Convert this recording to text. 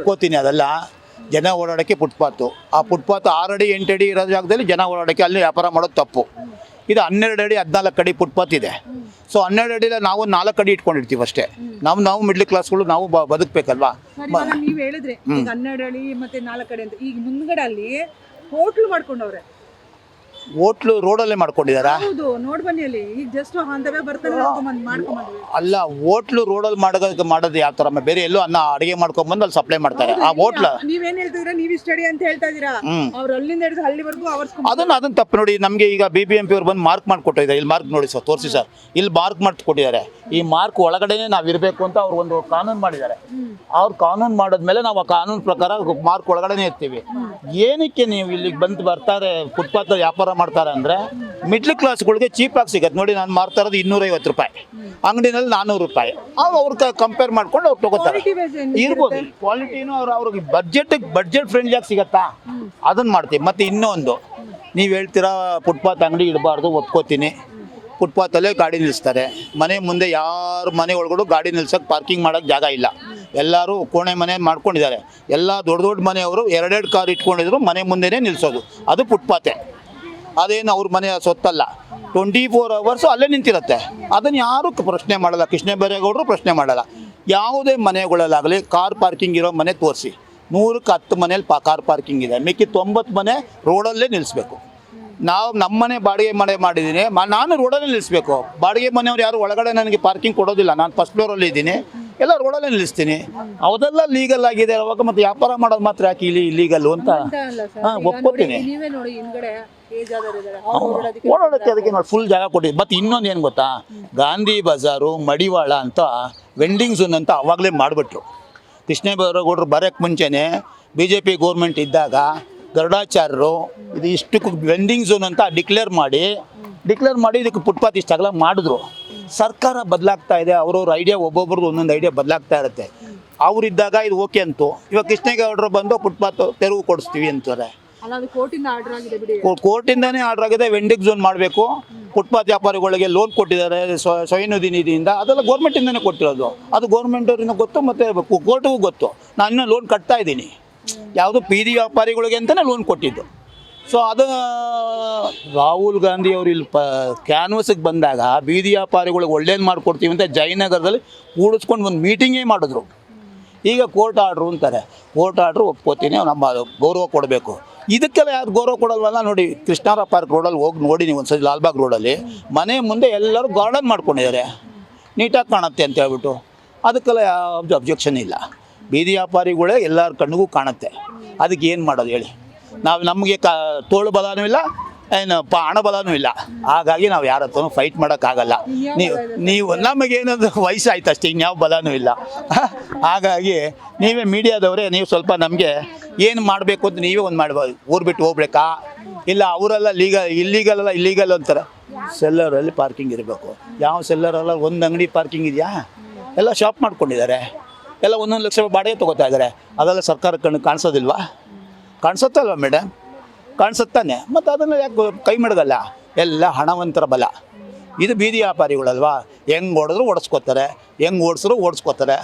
ಕೋತೀನಿ ಅದೆಲ್ಲ ಜನ ಓಡಾಡೋಕ್ಕೆ ಫುಟ್ಪಾತು. ಆ ಫುಟ್ಪಾತ್ 6 ಅಡಿ 8 ಅಡಿ ಇರೋ ಜಾಗದಲ್ಲಿ ಜನ ಓಡಾಡೋಕ್ಕೆ ಅಲ್ಲಿ ವ್ಯಾಪಾರ ಮಾಡೋದು ತಪ್ಪು. ಇದು 12 ಅಡಿ 14 ಅಡಿ ಫುಟ್ಪಾತ್ ಇದೆ. ಸೊ 12 ಅಡಿயில் ನಾವು 4 ಅಡಿ ಇಟ್ಕೊಂಡಿರ್ತೀವಿ ಅಷ್ಟೇ. ನಾವು ಮಿಡ್ಲ್ ಕ್ಲಾಸ್ಗಳು ನಾವು ಬದುಕಬೇಕಲ್ವಾ. ನೀವು ಹೇಳಿದ್ರೆ ಈಗ 12 ಅಡಿ ಮತ್ತೆ 4 ಅಡಿ ಅಂತ, ಈಗ ಮುಂದ್ಗಡೆ ಅಲ್ಲಿ ಹೋಟ್ಲು ಮಾಡ್ಕೊಂಡವ್ರೆ. ಹೋಟ್ಲು ರೋಡಲ್ಲೇ ಮಾಡ್ಕೊಂಡಿದಾರಾ? ಹೌದು, ನೋಡ್ ಬನ್ನಿ ಅಲ್ಲಿ ಈಗ ಜಸ್ಟ್ ಹಂತವೇ ಬರ್ತಾರೆ ಮಾಡ್ಕೊಂಡ್ಬಂದ್ವಿ. ಅಲ್ಲ, ಹೋಟ್ಲು ರೋಡಲ್ಲಿ ಮಾಡೋದು ಯಾವ ಥರ? ಬೇರೆ ಎಲ್ಲೋ ಅನ್ನ ಅಡುಗೆ ಮಾಡ್ಕೊಂಡ್ಬಂದು ಅಲ್ಲಿ ಸಪ್ಲೈ ಮಾಡ್ತಾರೆ. ಆ ಹೋಟ್ಲ ನೀವೇನ್ ಹೇಳ್ತಿದ್ದೀರಾ, ನೀವು ಸ್ಟಡಿ ಅಂತ ಹೇಳ್ತಾ ಇದೀರಾ. ಅವ್ರು ಅಲ್ಲಿಂದ ಹಿಡಿದು ಹಳ್ಳಿವರೆಗೂ ಅದನ್ನ ತಪ್ಪು ನೋಡಿ. ನಮಗೆ ಈಗ BBMP ಅವ್ರು ಬಂದು ಮಾರ್ಕ್ ಮಾಡ್ಕೊಟ್ಟಿದ್ದಾರೆ. ಇಲ್ಲಿ ಮಾರ್ಕ್ ನೋಡಿ ಸರ್, ತೋರಿಸಿ ಸರ್, ಇಲ್ಲಿ ಮಾರ್ಕ್ ಮಾಡ್ಕೊಟ್ಟಿದ್ದಾರೆ. ಈ ಮಾರ್ಕ್ ಒಳಗಡೆನೆ ನಾವು ಇರಬೇಕು ಅಂತ ಅವ್ರು ಒಂದು ಕಾನೂನು ಮಾಡಿದ್ದಾರೆ. ಅವ್ರು ಕಾನೂನು ಮಾಡಿದ್ಮೇಲೆ ನಾವು ಆ ಕಾನೂನು ಪ್ರಕಾರ ಮಾರ್ಕ್ ಒಳಗಡೆನೆ ಇರ್ತೀವಿ. ಏನಕ್ಕೆ ನೀವು ಇಲ್ಲಿಗೆ ಬರ್ತಾರೆ ಫುಟ್ಪಾತ್ ವ್ಯಾಪಾರ ಮಾಡ್ತಾರೆ ಅಂದ್ರೆ ಮಿಡ್ಲ್ ಕ್ಲಾಸ್ಗಳಿಗೆ ಚೀಪಾಗಿ ಸಿಗತ್ತೆ. ನೋಡಿ, ನಾನು ಮಾರ್ತಾ ಇರೋದು 250 ರೂಪಾಯಿ, ಅಂಗಡಿನಲ್ಲಿ 400 ರೂಪಾಯಿ. ಅವ್ರ ಕಂಪೇರ್ ಮಾಡ್ಕೊಂಡು ಅವ್ರು ತಗೋತಾರೆ. ಇರ್ಬೋದು ಕ್ವಾಲಿಟಿನೂ ಅವ್ರಿಗೆ ಬಡ್ಜೆಟ್ ಫ್ರೆಂಡ್ಲಿಯಾಗಿ ಸಿಗತ್ತಾ, ಅದನ್ನ ಮಾಡ್ತೀವಿ. ಮತ್ತು ಇನ್ನೊಂದು, ನೀವು ಹೇಳ್ತೀರಾ ಫುಟ್ಪಾತ್ ಅಂಗಡಿ ಇಡಬಾರ್ದು, ಒಪ್ಕೋತೀನಿ. ಫುಟ್ಪಾತಲ್ಲೇ ಗಾಡಿ ನಿಲ್ಲಿಸ್ತಾರೆ. ಮನೆ ಮುಂದೆ ಯಾರು ಮನೆ ಒಳಗಡೆ ಗಾಡಿ ನಿಲ್ಸೋಕೆ ಪಾರ್ಕಿಂಗ್ ಮಾಡೋಕ್ಕೆ ಜಾಗ ಇಲ್ಲ. ಎಲ್ಲರೂ ಕೋಣೆ ಮನೆ ಮಾಡ್ಕೊಂಡಿದ್ದಾರೆ. ಎಲ್ಲ ದೊಡ್ಡ ಮನೆಯವರು 2 ಕಾರ್ ಇಟ್ಕೊಂಡಿದ್ರು, ಮನೆ ಮುಂದೆನೇ ನಿಲ್ಲಿಸೋದು. ಅದು ಫುಟ್ಪಾತೆ. ಅದೇನು ಅವ್ರ ಮನೆ ಸೊತ್ತಲ್ಲ. 24 ಅವರ್ಸು ಅಲ್ಲೇ ನಿಂತಿರುತ್ತೆ. ಅದನ್ನು ಯಾರೂ ಪ್ರಶ್ನೆ ಮಾಡಲ್ಲ. ಕೃಷ್ಣ ಬೈರೇಗೌಡರು ಪ್ರಶ್ನೆ ಮಾಡಲ್ಲ. ಯಾವುದೇ ಮನೆಗಳಲ್ಲಾಗಲಿ ಕಾರ್ ಪಾರ್ಕಿಂಗ್ ಇರೋ ಮನೆ ತೋರಿಸಿ. 100ಕ್ಕೆ 10 ಮನೇಲಿ ಕಾರ್ ಪಾರ್ಕಿಂಗ್ ಇದೆ. ಮಿಕ್ಕಿ 90 ಮನೆ ರೋಡಲ್ಲೇ ನಿಲ್ಲಿಸ್ಬೇಕು. ನಮ್ಮ ಮನೆ ಬಾಡಿಗೆ ಮನೆ ಮಾಡಿದ್ದೀನಿ, ನಾನು ರೋಡಲ್ಲೇ ನಿಲ್ಲಿಸ್ಬೇಕು. ಬಾಡಿಗೆ ಮನೆಯವ್ರು ಯಾರು ಒಳಗಡೆ ನನಗೆ ಪಾರ್ಕಿಂಗ್ ಕೊಡೋದಿಲ್ಲ. ನಾನು ಫಸ್ಟ್ ಫ್ಲೋರಲ್ಲಿ ಇದ್ದೀನಿ, ಎಲ್ಲ ರೋಡಲ್ಲೇ ನಿಲ್ಲಿಸ್ತೀನಿ. ಅದೆಲ್ಲ ಲೀಗಲ್ ಆಗಿದೆ. ಅವಾಗ ಮತ್ತೆ ವ್ಯಾಪಾರ ಮಾಡೋದು ಮಾತ್ರ ಯಾಕೆ ಇಲ್ಲೀಗಲ್ಲು ಅಂತ ಒಪ್ಕೋತೀನಿ. ಓಡಾಡೋಕ್ಕೆ ಅದಕ್ಕೆ ನೋಡಿ ಫುಲ್ ಜಾಗ ಕೊಟ್ಟಿದ್ದು. ಮತ್ತು ಇನ್ನೊಂದು ಏನು ಗೊತ್ತಾ, ಗಾಂಧಿ ಬಜಾರು, ಮಡಿವಾಳ ಅಂತ ವೆಂಡಿಂಗ್ ಝೋನ್ ಅಂತ ಅವಾಗಲೇ ಮಾಡಿಬಿಟ್ರು. ಕೃಷ್ಣ ಬೈರೇಗೌಡರು ಬರೋಕ್ಕೆ ಮುಂಚೆನೇ BJP ಗೌರ್ಮೆಂಟ್ ಇದ್ದಾಗ ಗರುಡಾಚಾರ್ಯರು ಇದು ಇಷ್ಟಕ್ಕೆ ವೆಂಡಿಂಗ್ ಝೋನ್ ಅಂತ ಡಿಕ್ಲೇರ್ ಮಾಡಿ ಇದಕ್ಕೆ ಫುಟ್ಪಾತ್ ಇಷ್ಟು ಅಗಲ ಮಾಡಿದ್ರು. ಸರ್ಕಾರ ಬದಲಾಗ್ತಾ ಇದೆ, ಅವ್ರವ್ರ ಐಡಿಯಾ ಒಬ್ಬೊಬ್ರದ್ದು ಒಂದೊಂದು ಐಡಿಯಾ ಬದಲಾಗ್ತಾ ಇರುತ್ತೆ. ಅವರಿದ್ದಾಗ ಇದು ಓಕೆ ಅಂತು. ಇವಾಗ ಕೃಷ್ಣೇಗೌಡರು ಬಂದು ಫುಟ್ಪಾತ್ ತೆರವು ಕೊಡಿಸ್ತೀವಿ ಅಂತಾರೆ. ಕೋರ್ಟಿಂದಾನೇ ಆರ್ಡರ್ ಆಗಿದೆ. ವೆಂಡಿಂಗ್ ಝೋನ್ ಮಾಡಬೇಕು. ಫುಟ್ಪಾತ್ ವ್ಯಾಪಾರಿಗಳಿಗೆ ಲೋನ್ ಕೊಟ್ಟಿದ್ದಾರೆ ಸ್ವಯಂ ನಿಧಿಯಿಂದ. ಅದೆಲ್ಲ ಗೌರ್ಮೆಂಟಿಂದನೇ ಕೊಟ್ಟಿರೋದು. ಅದು ಗೌರ್ಮೆಂಟ್ ಅವ್ರಿಗೆ ಗೊತ್ತು, ಮತ್ತು ಕೋರ್ಟಿಗೂ ಗೊತ್ತು. ನಾನು ಇನ್ನೂ ಲೋನ್ ಕಟ್ತಾ ಇದ್ದೀನಿ. ಯಾವುದು ಬೀದಿ ವ್ಯಾಪಾರಿಗಳಿಗೆ ಅಂತಲೇ ಲೋನ್ ಕೊಟ್ಟಿದ್ದು. ಸೊ ಅದು ರಾಹುಲ್ ಗಾಂಧಿ ಅವರು ಇಲ್ಲಿ ಕ್ಯಾನ್ವಸಿಗೆ ಬಂದಾಗ ಬೀದಿ ವ್ಯಾಪಾರಿಗಳಿಗೆ ಒಳ್ಳೇದು ಮಾಡಿಕೊಡ್ತೀವಿ ಅಂತ ಜಯನಗರದಲ್ಲಿ ಕೂಡಿಸ್ಕೊಂಡು ಒಂದು ಮೀಟಿಂಗೇ ಮಾಡಿದ್ರು. ಈಗ ಕೋರ್ಟ್ ಆರ್ಡ್ರು ಅಂತಾರೆ. ಕೋರ್ಟ್ ಆರ್ಡ್ರು ಒಪ್ಕೋತೀನಿ, ನಮ್ಮ ಗೌರವ ಕೊಡಬೇಕು. ಇದಕ್ಕೆಲ್ಲ ಯಾರು ಗೌರವ ಕೊಡಲ್ವಲ್ಲ. ನೋಡಿ, ಕೃಷ್ಣಾರ ಪಾರ್ಕ್ ರೋಡಲ್ಲಿ ಹೋಗಿ ನೋಡಿ ನೀವು ಒಂದ್ಸರಿ, ಲಾಲ್ಬಾಗ್ ರೋಡಲ್ಲಿ ಮನೆ ಮುಂದೆ ಎಲ್ಲರೂ ಗಾರ್ಡನ್ ಮಾಡ್ಕೊಂಡಿದ್ದಾರೆ, ನೀಟಾಗಿ ಕಾಣುತ್ತೆ ಅಂತ ಹೇಳ್ಬಿಟ್ಟು. ಅದಕ್ಕೆಲ್ಲ ಯಾವುದು ಅಬ್ಜೆಕ್ಷನ್ ಇಲ್ಲ. ಬೀದಿ ವ್ಯಾಪಾರಿಗಳೇ ಎಲ್ಲರ ಕಣ್ಣಿಗೂ ಕಾಣುತ್ತೆ. ಅದಕ್ಕೆ ಏನು ಮಾಡೋದು ಹೇಳಿ? ನಮಗೆ ತೋಳು ಬಲನೂ ಇಲ್ಲ, ಏನು ಹಣ ಬಲನೂ ಇಲ್ಲ. ಹಾಗಾಗಿ ನಾವು ಯಾರ ಹತ್ರನೂ ಫೈಟ್ ಮಾಡೋಕ್ಕಾಗಲ್ಲ. ನೀವು ನಮಗೇನಾದ್ರು ವಯಸ್ಸಾಯ್ತು ಅಷ್ಟೇ, ಇನ್ಯಾವ ಬಲನೂ ಇಲ್ಲ. ಹಾಗಾಗಿ ನೀವೇ ಮೀಡಿಯಾದವರೇ, ನೀವು ಸ್ವಲ್ಪ ನಮಗೆ ಏನು ಮಾಡಬೇಕು ಅಂತ ನೀವೇ ಒಂದು ಮಾಡ್ಬೋದು. ಊರು ಬಿಟ್ಟು ಹೋಗ್ಬೇಕಾ? ಇಲ್ಲ ಅವರೆಲ್ಲ ಇಲ್ಲೀಗಲ್ ಅಂತಾರೆ. ಸೆಲ್ಲರಲ್ಲಿ ಪಾರ್ಕಿಂಗ್ ಇರಬೇಕು. ಯಾವ ಸೆಲ್ಲರಲ್ಲ ಒಂದು ಅಂಗಡಿ ಪಾರ್ಕಿಂಗ್ ಇದೆಯಾ? ಎಲ್ಲ ಶಾಪ್ ಮಾಡ್ಕೊಂಡಿದ್ದಾರೆ. ಎಲ್ಲ 1 ಲಕ್ಷ ಬಾಡಿಗೆ ತೊಗೋತಾ ಇದ್ದಾರೆ. ಅದೆಲ್ಲ ಸರ್ಕಾರ ಕಾಣಿಸೋದಿಲ್ವಾ? ಕಾಣಿಸುತ್ತಲ್ವ ಮೇಡಮ್? ಕಾಣಿಸುತ್ತಾನೆ. ಮತ್ತು ಅದನ್ನು ಯಾಕೆ ಕೈ ಮಡಗಲ್ಲ? ಎಲ್ಲ ಹಣವಂತರ ಬಲ. ಇದು ಬೀದಿ ವ್ಯಾಪಾರಿಗಳಲ್ವಾ? ಹೆಂಗೆ ಹೊಡೆದ್ರು ಓಡಿಸ್ಕೋತಾರೆ, ಹೆಂಗೆ ಓಡಿಸಿದ್ರು ಓಡಿಸ್ಕೋತಾರೆ.